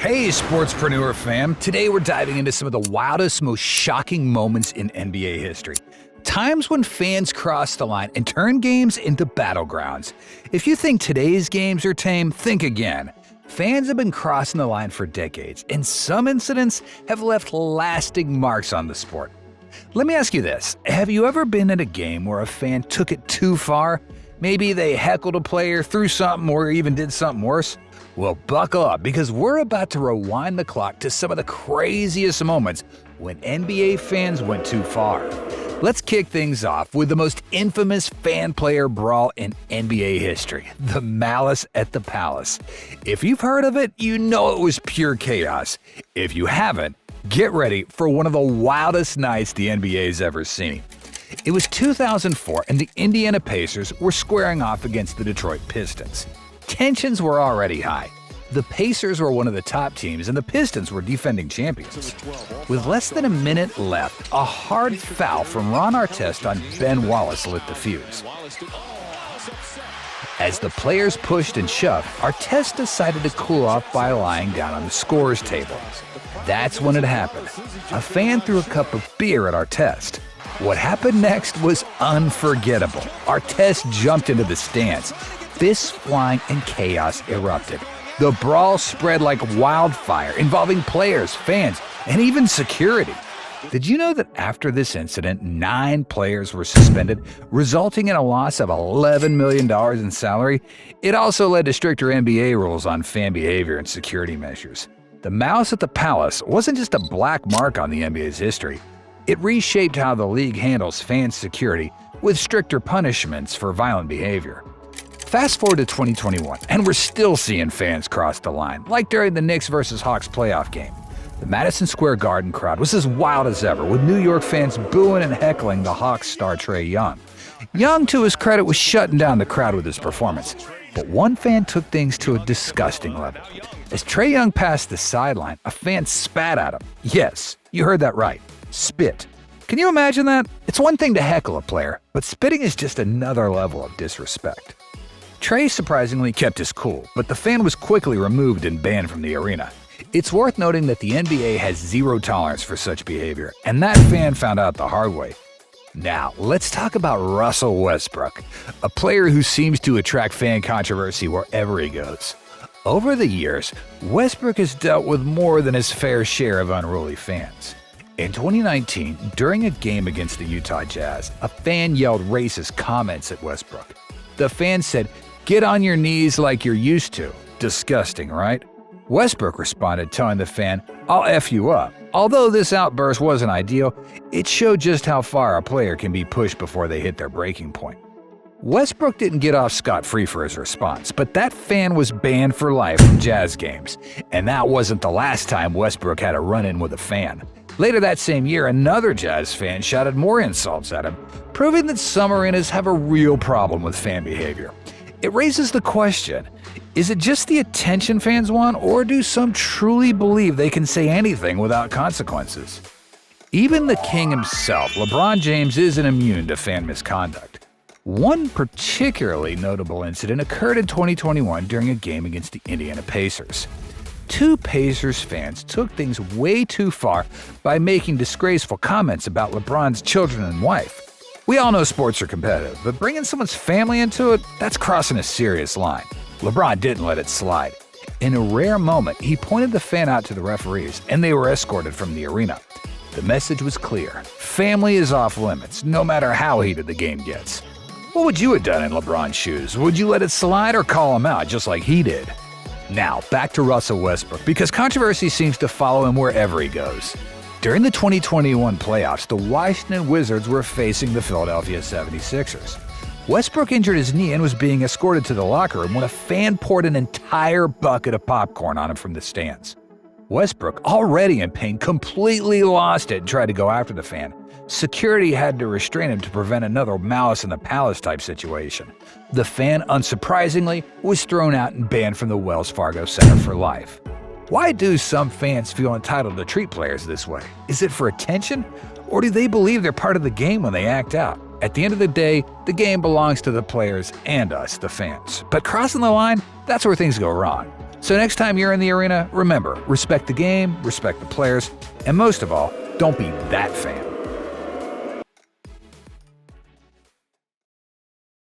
Hey, sportspreneur fam. Today we're diving into some of the wildest, most shocking moments in NBA history. Times when fans cross the line and turn games into battlegrounds. If you think today's games are tame, think again. Fans have been crossing the line for decades, and some incidents have left lasting marks on the sport. Let me ask you this. Have you ever been at a game where a fan took it too far? Maybe they heckled a player, threw something, or even did something worse? Well, buckle up, because we're about to rewind the clock to some of the craziest moments when NBA fans went too far. Let's kick things off with the most infamous fan-player brawl in NBA history, the Malice at the Palace. If you've heard of it, you know it was pure chaos. If you haven't, get ready for one of the wildest nights the NBA's ever seen. It was 2004, and the Indiana Pacers were squaring off against the Detroit Pistons. Tensions were already high. The Pacers were one of the top teams, and the Pistons were defending champions. With less than a minute left, a hard foul from Ron Artest on Ben Wallace lit the fuse. As the players pushed and shoved, Artest decided to cool off by lying down on the scorer's table. That's when it happened. A fan threw a cup of beer at Artest. What happened next was unforgettable. Artest jumped into the stands. Fists flying and chaos erupted. The brawl spread like wildfire, involving players, fans, and even security. Did you know that after this incident, 9 players were suspended, resulting in a loss of $11 million in salary? It also led to stricter NBA rules on fan behavior and security measures. The Malice at the Palace wasn't just a black mark on the NBA's history. It reshaped how the league handles fan security, with stricter punishments for violent behavior. Fast forward to 2021, and we're still seeing fans cross the line, like during the Knicks vs. Hawks playoff game. The Madison Square Garden crowd was as wild as ever, with New York fans booing and heckling the Hawks star Trae Young. Young, to his credit, was shutting down the crowd with his performance, but one fan took things to a disgusting level. As Trae Young passed the sideline, a fan spat at him. Yes, you heard that right. Spit. Can you imagine that? It's one thing to heckle a player, but spitting is just another level of disrespect. Trae surprisingly kept his cool, but the fan was quickly removed and banned from the arena. It's worth noting that the NBA has zero tolerance for such behavior, and that fan found out the hard way. Now, let's talk about Russell Westbrook, a player who seems to attract fan controversy wherever he goes. Over the years, Westbrook has dealt with more than his fair share of unruly fans. In 2019, during a game against the Utah Jazz, a fan yelled racist comments at Westbrook. The fan said, "Get on your knees like you're used to." Disgusting, right? Westbrook responded, telling the fan, "I'll F you up." Although this outburst wasn't ideal, it showed just how far a player can be pushed before they hit their breaking point. Westbrook didn't get off scot-free for his response, but that fan was banned for life from Jazz games. And that wasn't the last time Westbrook had a run-in with a fan. Later that same year, another Jazz fan shouted more insults at him, proving that some arenas have a real problem with fan behavior. It raises the question, is it just the attention fans want, or do some truly believe they can say anything without consequences? Even the king himself, LeBron James, isn't immune to fan misconduct. One particularly notable incident occurred in 2021 during a game against the Indiana Pacers. 2 Pacers fans took things way too far by making disgraceful comments about LeBron's children and wife. We all know sports are competitive, but bringing someone's family into it, that's crossing a serious line. LeBron didn't let it slide. In a rare moment, he pointed the fan out to the referees, and they were escorted from the arena. The message was clear. Family is off limits, no matter how heated the game gets. What would you have done in LeBron's shoes? Would you let it slide or call him out just like he did? Now, back to Russell Westbrook, because controversy seems to follow him wherever he goes. During the 2021 playoffs, the Washington Wizards were facing the Philadelphia 76ers. Westbrook injured his knee and was being escorted to the locker room when a fan poured an entire bucket of popcorn on him from the stands. Westbrook, already in pain, completely lost it and tried to go after the fan. Security had to restrain him to prevent another Malice in the Palace type situation. The fan, unsurprisingly, was thrown out and banned from the Wells Fargo Center for life. Why do some fans feel entitled to treat players this way? Is it for attention? Or do they believe they're part of the game when they act out? At the end of the day, the game belongs to the players and us, the fans. But crossing the line, that's where things go wrong. So next time you're in the arena, remember, respect the game, respect the players, and most of all, don't be that fan.